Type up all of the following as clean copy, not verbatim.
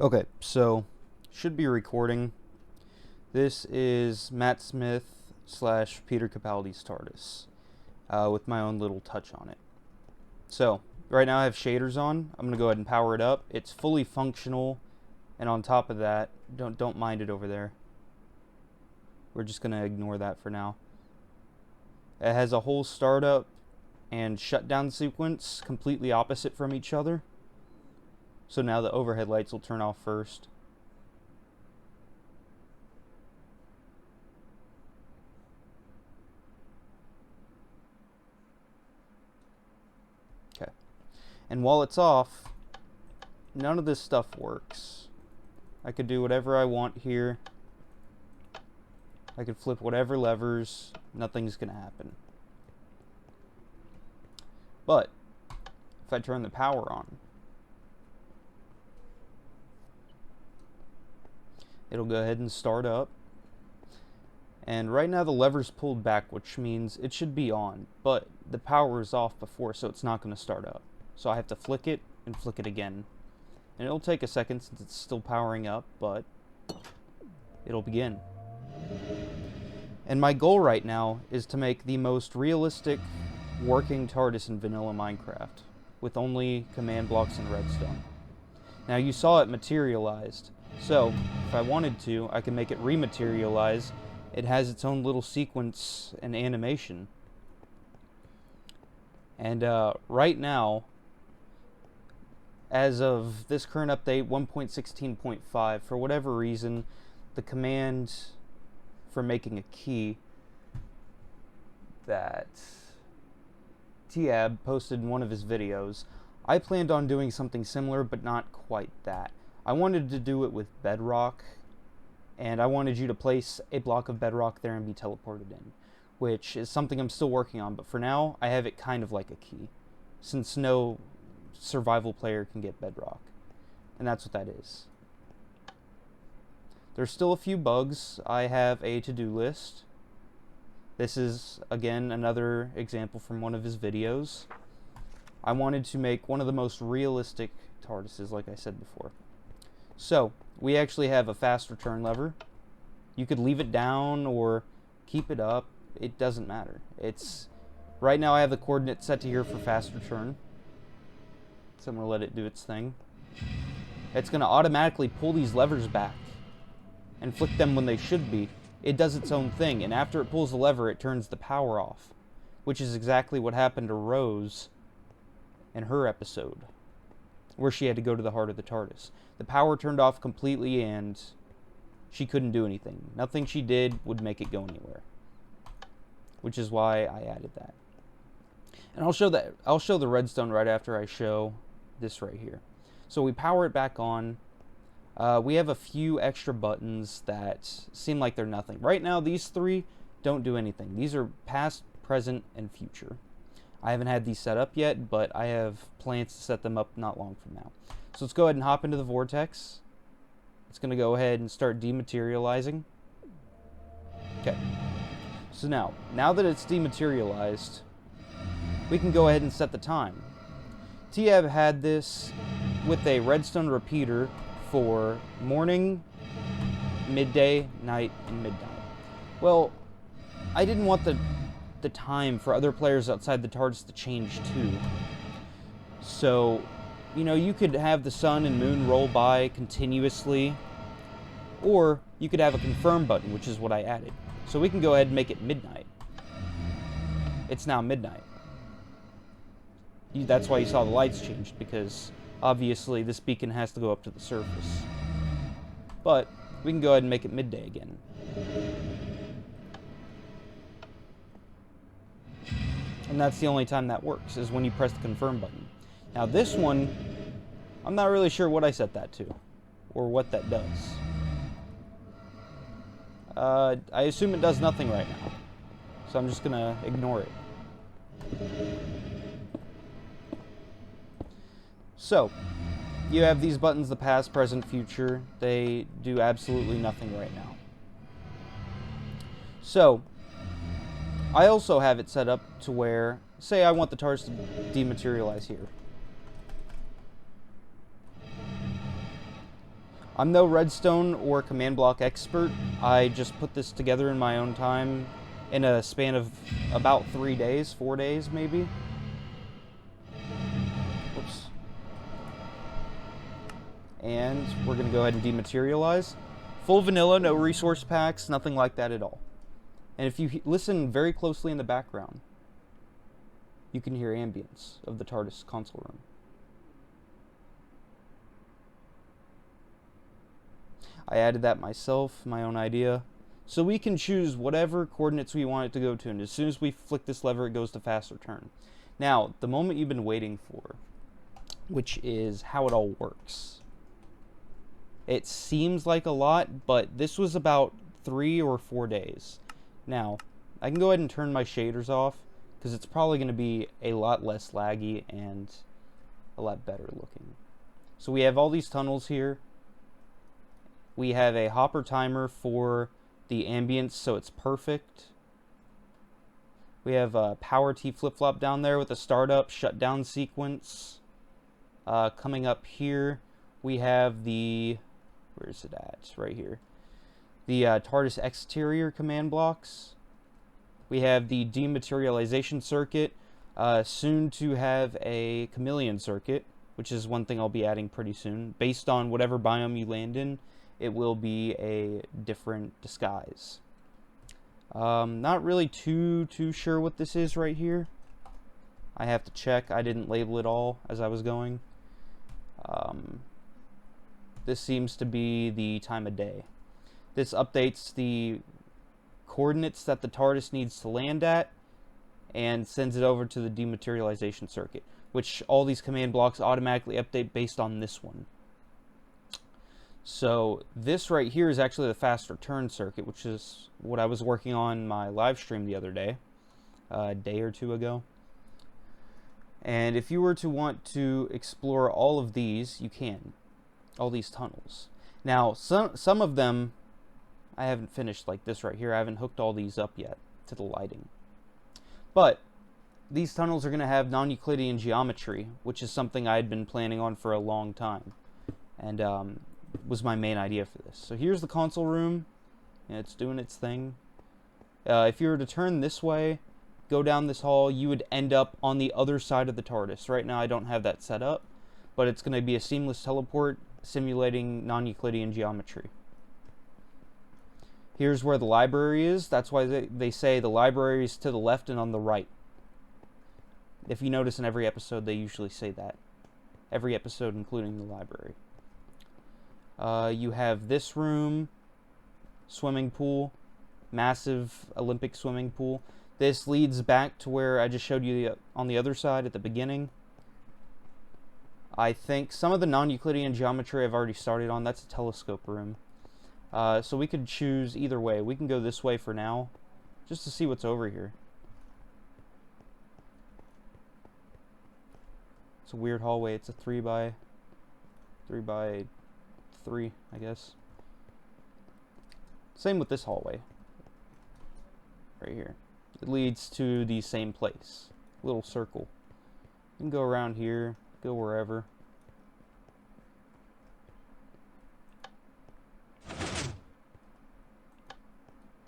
Okay, so should be recording. This is Matt Smith / Peter Capaldi's Tardis with my own little touch on it. So right now I have shaders on. I'm gonna go ahead and power it up. It's fully functional, and on top of that, don't mind it over there. We're just gonna ignore that for now. It has a whole startup and shutdown sequence completely opposite from each other. So now the overhead lights will turn off first. Okay. And while it's off, none of this stuff works. I could do whatever I want here. I could flip whatever levers. Nothing's going to happen. But if I turn the power on, it'll go ahead and start up. And right now the lever's pulled back, which means it should be on, but the power is off before, so it's not going to start up. So I have to flick it and flick it again. And it'll take a second since it's still powering up, but it'll begin. And my goal right now is to make the most realistic working TARDIS in vanilla Minecraft, with only command blocks and redstone. Now you saw it materialized. So, if I wanted to, I can make it rematerialize. It has its own little sequence and animation. And right now, as of this current update, 1.16.5, for whatever reason, the command for making a key that Tiab posted in one of his videos, I planned on doing something similar, but not quite that. I wanted to do it with bedrock, and I wanted you to place a block of bedrock there and be teleported in, which is something I'm still working on, but for now, I have it kind of like a key, since no survival player can get bedrock, and that's what that is. There's still a few bugs. I have a to-do list. This is, again, another example from one of his videos. I wanted to make one of the most realistic TARDISes, like I said before. So, we actually have a fast return lever. You could leave it down or keep it up. It doesn't matter. Right now I have the coordinates set to here for fast return. So I'm going to let it do its thing. It's going to automatically pull these levers back and flick them when they should be. It does its own thing, and after it pulls the lever, it turns the power off, which is exactly what happened to Rose in her episode, where she had to go to the heart of the TARDIS. The power turned off completely, and she couldn't do anything. Nothing she did would make it go anywhere, which is why I added that. And I'll show the redstone right after I show this right here. So we power it back on. We have a few extra buttons that seem like they're nothing. Right now, these three don't do anything. These are past, present, and future. I haven't had these set up yet, but I have plans to set them up not long from now. So let's go ahead and hop into the vortex. It's going to go ahead and start dematerializing. Okay. So now that it's dematerialized, we can go ahead and set the time. Tiab had this with a redstone repeater for morning, midday, night, and midnight. Well, I didn't want the time for other players outside the TARDIS to change too. So, you know, you could have the sun and moon roll by continuously, or you could have a confirm button, which is what I added. So we can go ahead and make it midnight. It's now midnight. That's why you saw the lights changed, because obviously this beacon has to go up to the surface. But we can go ahead and make it midday again. And that's the only time that works, is when you press the confirm button. Now this one, I'm not really sure what I set that to, or what that does. I assume it does nothing right now, so I'm just gonna ignore it. So, you have these buttons, the past, present, future. They do absolutely nothing right now. So, I also have it set up to where, say I want the TARDIS to dematerialize here. I'm no Redstone or command block expert. I just put this together in my own time in a span of about 3 days, 4 days maybe. Whoops. And we're going to go ahead and dematerialize. Full vanilla, no resource packs, nothing like that at all. And if you listen very closely in the background, you can hear ambience of the Tardis console room. I added that myself, my own idea. So we can choose whatever coordinates we want it to go to, and as soon as we flick this lever, it goes to fast return. Now, the moment you've been waiting for, which is how it all works. It seems like a lot, but this was about 3 or 4 days. Now, I can go ahead and turn my shaders off, because it's probably going to be a lot less laggy and a lot better looking. So we have all these tunnels here. We have a hopper timer for the ambience, so it's perfect. We have a power T flip-flop down there with a startup, shutdown sequence. Coming up here, we have the... where is it at? Right here. The Tardis exterior command blocks. We have the dematerialization circuit. Soon to have a chameleon circuit, which is one thing I'll be adding pretty soon. Based on whatever biome you land in, it will be a different disguise. Not really too sure what this is right here. I have to check. I didn't label it all as I was going. This seems to be the time of day. This updates the coordinates that the Tardis needs to land at and sends it over to the dematerialization circuit, which all these command blocks automatically update based on this one. So this right here is actually the fast return circuit, which is what I was working on my live stream the other day, a day or two ago. And if you were to want to explore all of these, you can. All these tunnels. Now, some of them I haven't finished, like this right here. I haven't hooked all these up yet to the lighting. But these tunnels are going to have non-Euclidean geometry, which is something I had been planning on for a long time. And was my main idea for this. So here's the console room. And it's doing its thing. If you were to turn this way, go down this hall, you would end up on the other side of the Tardis. Right now I don't have that set up, but it's going to be a seamless teleport simulating non-Euclidean geometry. Here's where the library is. That's why they say the library is to the left and on the right. If you notice in every episode, they usually say that. Every episode, including the library. You have this room, swimming pool, massive Olympic swimming pool. This leads back to where I just showed you on the other side at the beginning. I think some of the non-Euclidean geometry I've already started on. That's a telescope room. So we could choose either way. We can go this way for now, just to see what's over here. It's a weird hallway. It's a 3 by 3, I guess. Same with this hallway. Right here. It leads to the same place. Little circle. You can go around here, go wherever.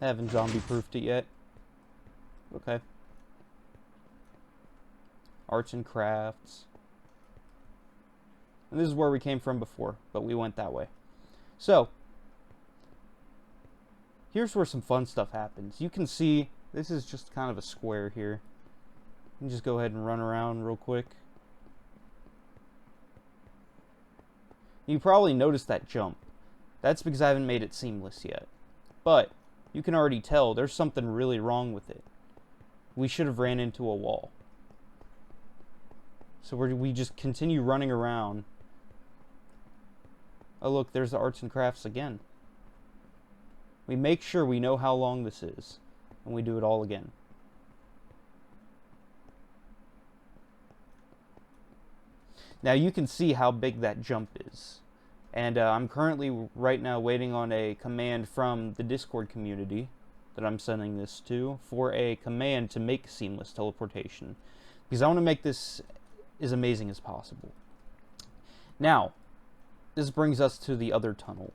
I haven't zombie-proofed it yet. Okay. Arts and crafts. And this is where we came from before, but we went that way. So, here's where some fun stuff happens. You can see, this is just kind of a square here. You can just go ahead and run around real quick. You probably noticed that jump. That's because I haven't made it seamless yet. But, you can already tell there's something really wrong with it. We should have ran into a wall. So we just continue running around. Oh look, there's the arts and crafts again. We make sure we know how long this is, and we do it all again. Now you can see how big that jump is. And I'm currently right now waiting on a command from the Discord community that I'm sending this to for a command to make seamless teleportation. Because I want to make this as amazing as possible. Now, this brings us to the other tunnel.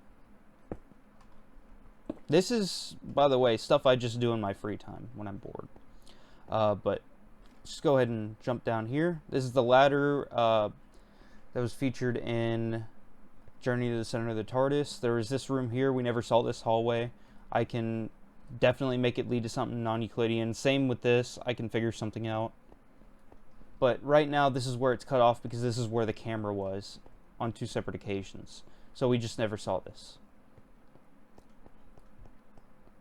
This is, by the way, stuff I just do in my free time when I'm bored. But just go ahead and jump down here. This is the ladder that was featured in Journey to the Center of the Tardis. There is this room here. We never saw this hallway. I can definitely make it lead to something non-Euclidean. Same with this. I can figure something out. But right now, this is where it's cut off because this is where the camera was on 2 separate occasions. So we just never saw this.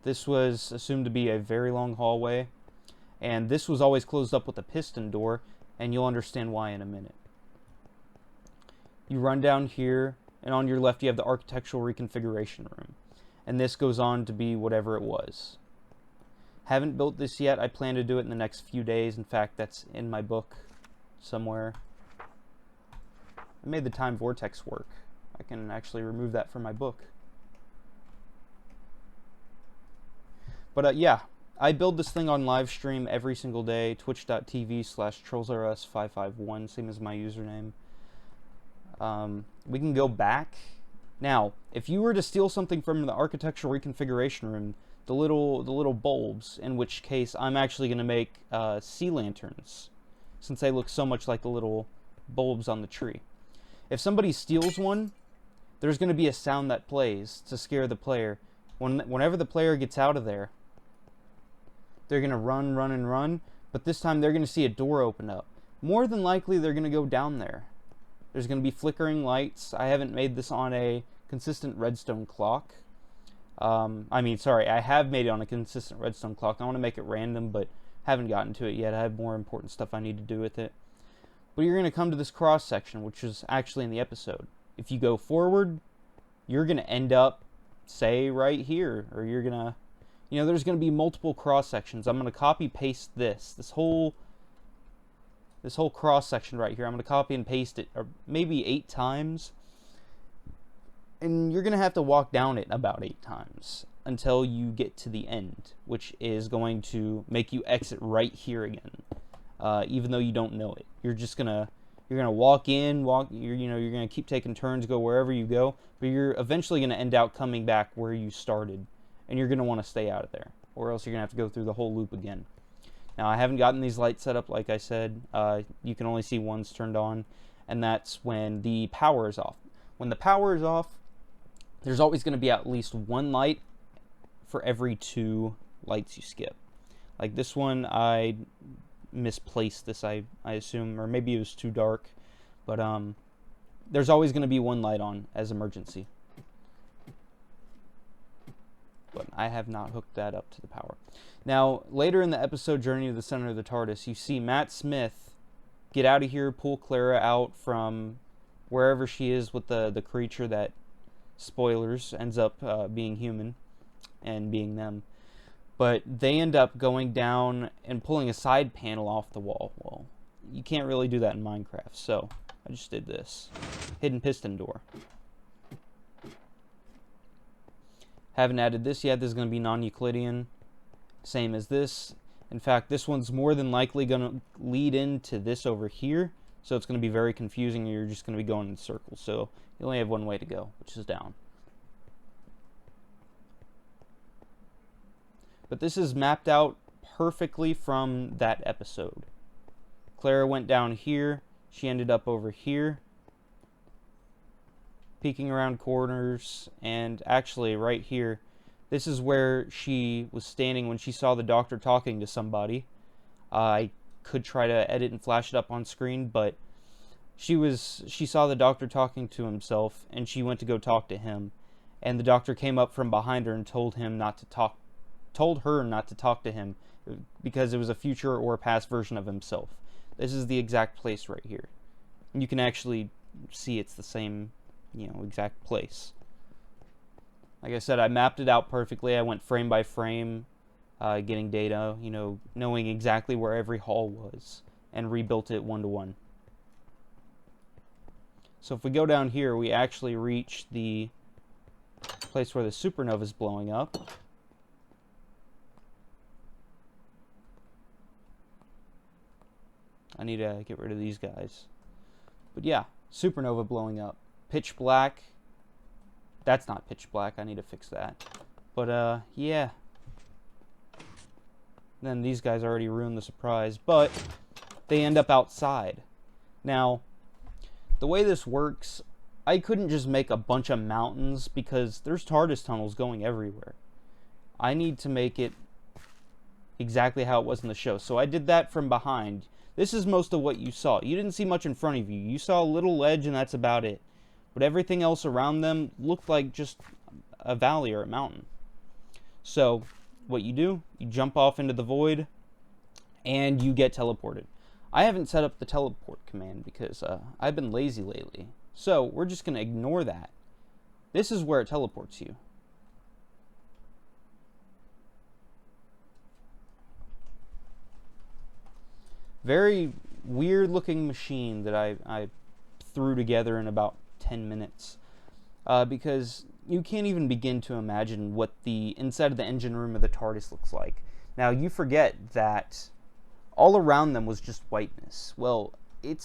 This was assumed to be a very long hallway. And this was always closed up with a piston door. And you'll understand why in a minute. You run down here. And on your left, you have the architectural reconfiguration room. And this goes on to be whatever it was. Haven't built this yet. I plan to do it in the next few days. In fact, that's in my book somewhere. I made the time vortex work. I can actually remove that from my book. But yeah, I build this thing on live stream every single day. Twitch.tv/TrollzRS551, same as my username. We can go back. Now, if you were to steal something from the architectural reconfiguration room, the little bulbs, in which case I'm actually going to make sea lanterns, since they look so much like the little bulbs on the tree. If somebody steals one, there's going to be a sound that plays to scare the player. Whenever the player gets out of there, they're going to run, but this time they're going to see a door open up. More than likely, they're going to go down there. There's going to be flickering lights. I haven't made this on a consistent redstone clock. I have made it on a consistent redstone clock. I want to make it random, but haven't gotten to it yet. I have more important stuff I need to do with it. But you're going to come to this cross section, which is actually in the episode. If you go forward, you're going to end up, say, right here. Or you're going to, there's going to be multiple cross sections. I'm going to copy paste this whole cross section right here. I'm going to copy and paste it maybe 8 times. And you're going to have to walk down it about 8 times until you get to the end, which is going to make you exit right here again, even though you don't know it. You're going to walk in, you're going to keep taking turns, go wherever you go, but you're eventually going to end out coming back where you started, and you're going to want to stay out of there, or else you're going to have to go through the whole loop again. Now, I haven't gotten these lights set up, like I said. You can only see one's turned on, and that's when the power is off. When the power is off, there's always going to be at least 1 light for every 2 lights you skip. Like this one, I misplaced this, I assume, or maybe it was too dark. But there's always going to be 1 light on as emergency. But I have not hooked that up to the power. Now, later in the episode Journey to the Center of the Tardis, you see Matt Smith get out of here, pull Clara out from wherever she is with the creature that, spoilers, ends up being human and being them. But they end up going down and pulling a side panel off the wall. Well, you can't really do that in Minecraft, so I just did this. Hidden piston door. Haven't added this yet. This is going to be non-Euclidean. Same as this. In fact, this one's more than likely going to lead into this over here. So it's going to be very confusing. You're just going to be going in circles. So you only have one way to go, which is down. But this is mapped out perfectly from that episode. Clara went down here. She ended up over here, peeking around corners, and actually right here, this is where she was standing when she saw the doctor talking to somebody. I could try to edit and flash it up on screen, but she saw the doctor talking to himself, and she went to go talk to him, and the doctor came up from behind her and told her not to talk to him because it was a future or a past version of himself. This is the exact place right here. You can actually see it's the same, exact place. Like I said, I mapped it out perfectly. I went frame by frame, getting data, knowing exactly where every hall was, and rebuilt it 1-to-1. So if we go down here, we actually reach the place where the supernova is blowing up. I need to get rid of these guys. But yeah, supernova blowing up. pitch black. That's not pitch black. I need to fix that. But, yeah. Then these guys already ruined the surprise. But they end up outside. Now, the way this works, I couldn't just make a bunch of mountains because there's TARDIS tunnels going everywhere. I need to make it exactly how it was in the show. So I did that from behind. This is most of what you saw. You didn't see much in front of you. You saw a little ledge and that's about it. But everything else around them looked like just a valley or a mountain. So what you do, you jump off into the void and you get teleported. I haven't set up the teleport command because I've been lazy lately. So we're just going to ignore that. This is where it teleports you. Very weird looking machine that I threw together in about 10 minutes. Because you can't even begin to imagine what the inside of the engine room of the TARDIS looks like. Now you forget that all around them was just whiteness. Well, it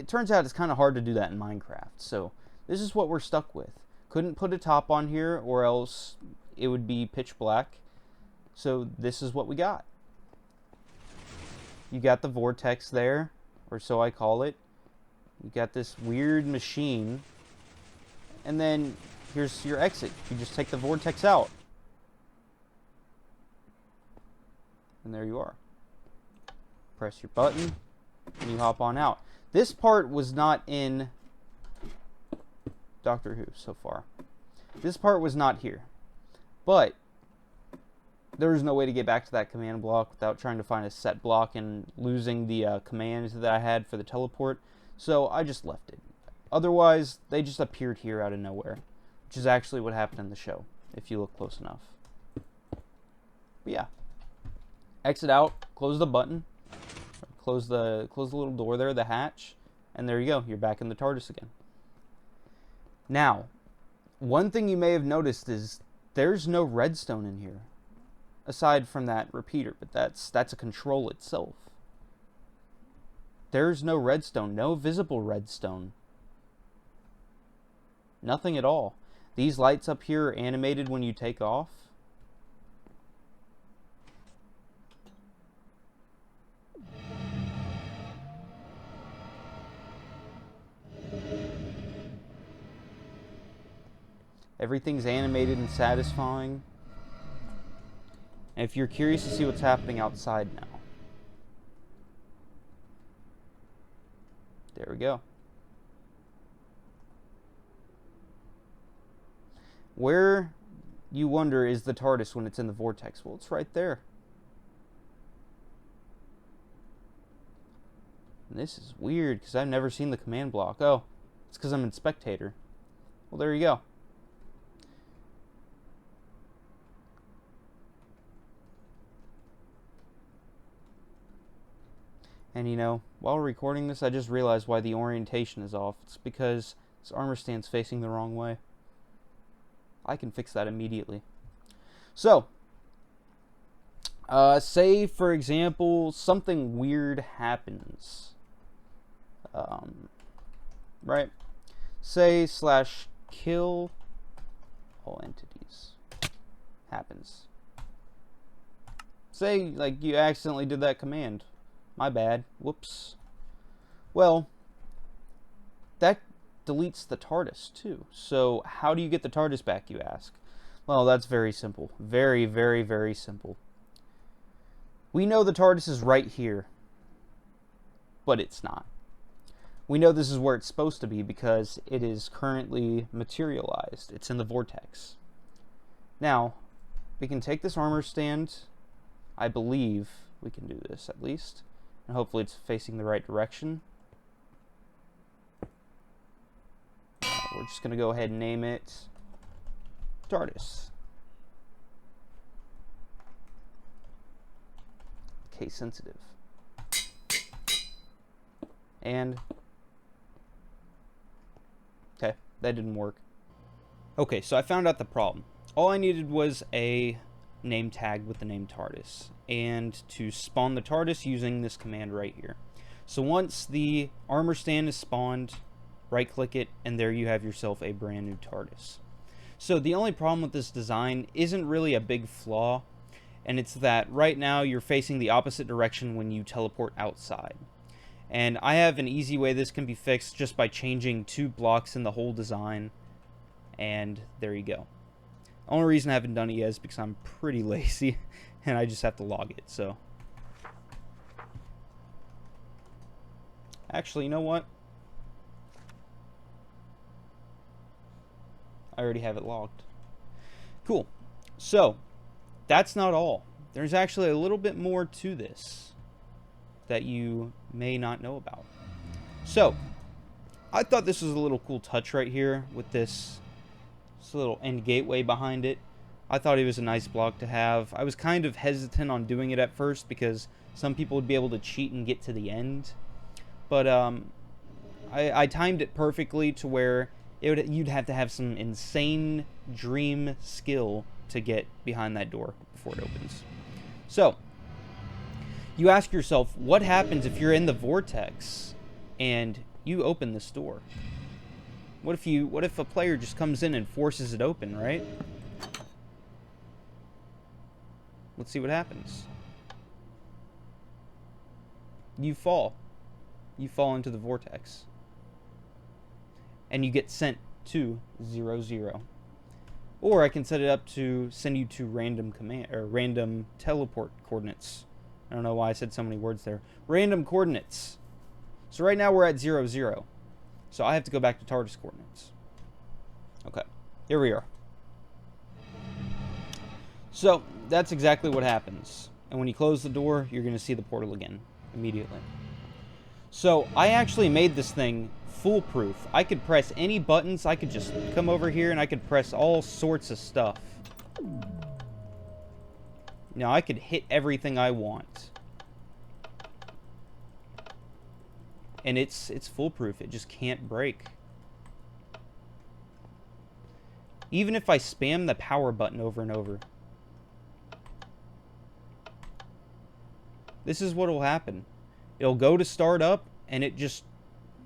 turns out it's kind of hard to do that in Minecraft. So this is what we're stuck with. Couldn't put a top on here or else it would be pitch black. So this is what we got. You got the vortex there, or so I call it. You got this weird machine. And then here's your exit. You just take the vortex out. And there you are. Press your button and you hop on out. This part was not in Doctor Who so far. This part was not here. But there was no way to get back to that command block without trying to find a set block and losing the commands that I had for the teleport. So I just left it. Otherwise, they just appeared here out of nowhere, which is actually what happened in the show, if you look close enough. But yeah. Exit out, close the button, close the little door there, the hatch, and there you go. You're back in the TARDIS again. Now, one thing you may have noticed is there's no redstone in here, aside from that repeater, but that's a control itself. There's no redstone, no visible redstone. Nothing at all. These lights up here are animated when you take off. Everything's animated and satisfying. And if you're curious to see what's happening outside now, there we go. Where, you wonder, is the TARDIS when it's in the vortex? Well, it's right there. And this is weird because I've never seen the command block. Oh, it's because I'm in spectator. Well, there you go. And you know, while recording this, I just realized why the orientation is off. It's because this armor stand's facing the wrong way. I can fix that immediately. So, say for example, something weird happens. Right? Say /kill all entities happens. Say like you accidentally did that command. My bad. Whoops. Well, that deletes the TARDIS too. So how do you get the TARDIS back, you ask? Well, that's very simple. Very, very, very simple. We know the TARDIS is right here, but it's not. We know this is where it's supposed to be because it is currently materialized. It's in the vortex. Now, we can take this armor stand. I believe we can do this at least. And hopefully it's facing the right direction. We're just going to go ahead and name it Tardis. Case sensitive. And okay, that didn't work. Okay, so I found out the problem. All I needed was a name tag with the name Tardis, and to spawn the Tardis using this command right here. So once the armor stand is spawned, right-click it, and there you have yourself a brand new Tardis. So the only problem with this design isn't really a big flaw, and it's that right now you're facing the opposite direction when you teleport outside. And I have an easy way this can be fixed just by changing 2 blocks in the whole design, and there you go. The only reason I haven't done it yet is because I'm pretty lazy, and I just have to log it, so. Actually, you know what? I already have it logged. Cool. So, that's not all. There's actually a little bit more to this that you may not know about. So, I thought this was a little cool touch right here with this little end gateway behind it. I thought it was a nice block to have. I was kind of hesitant on doing it at first because some people would be able to cheat and get to the end. But I timed it perfectly to where you'd have to have some insane dream skill to get behind that door before it opens. So, you ask yourself, what happens if you're in the vortex and you open this door? What if a player just comes in and forces it open, right? Let's see what happens. You fall. You fall into the vortex. And you get sent to 0, 0. Or I can set it up to send you to random teleport coordinates. I don't know why I said so many words there. Random coordinates. So right now we're at 0, 0. So I have to go back to Tardis coordinates. Okay, here we are. So that's exactly what happens. And when you close the door, you're going to see the portal again immediately. So I actually made this thing foolproof. I could press any buttons. I could just come over here and I could press all sorts of stuff. Now I could hit everything I want. And it's foolproof. It just can't break. Even if I spam the power button over and over. This is what will happen. It'll go to start up, and it just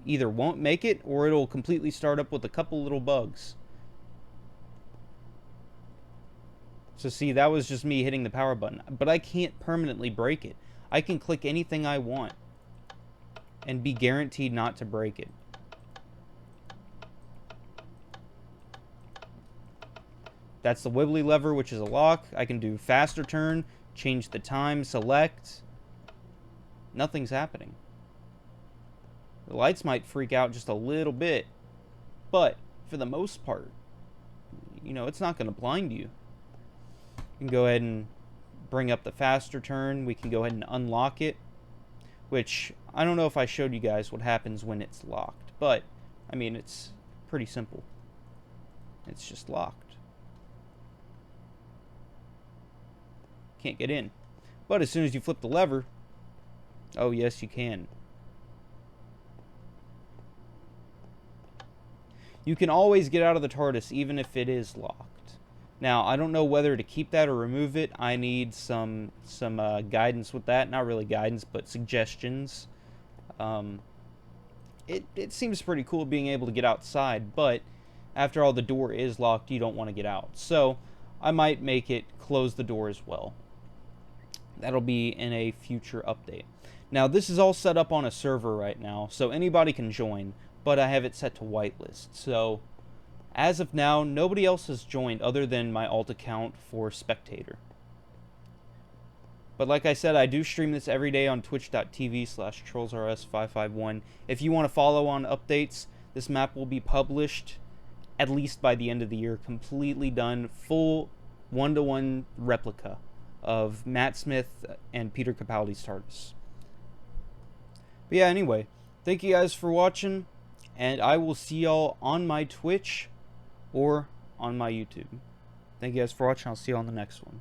either won't make it, or it'll completely start up with a couple little bugs. So see, that was just me hitting the power button. But I can't permanently break it. I can click anything I want and be guaranteed not to break it. That's the wibbly lever, which is a lock. I can do faster turn, change the time, select. Nothing's happening. The lights might freak out just a little bit, but for the most part, you know, it's not going to blind you. You can go ahead and bring up the faster turn. We can go ahead and unlock it, which I don't know if I showed you guys what happens when it's locked, but I mean, it's pretty simple. It's just locked. Can't get in. But as soon as you flip the lever, oh yes, you can. You can always get out of the TARDIS even if it is locked. Now, I don't know whether to keep that or remove it. I need some guidance with that. Not really guidance, but suggestions. It seems pretty cool being able to get outside, but after all, the door is locked. You don't want to get out. So I might make it close the door as well. That'll be in a future update. Now, this is all set up on a server right now, so anybody can join, but I have it set to whitelist. So as of now, nobody else has joined other than my alt account for Spectator. But like I said, I do stream this every day on twitch.tv/TrollzRS551. If you want to follow on updates, this map will be published at least by the end of the year, completely done, full 1-to-1 replica of Matt Smith and Peter Capaldi's Tardis. But yeah, anyway, thank you guys for watching, and I will see y'all on my Twitch or on my YouTube. Thank you guys for watching. I'll see you on the next one.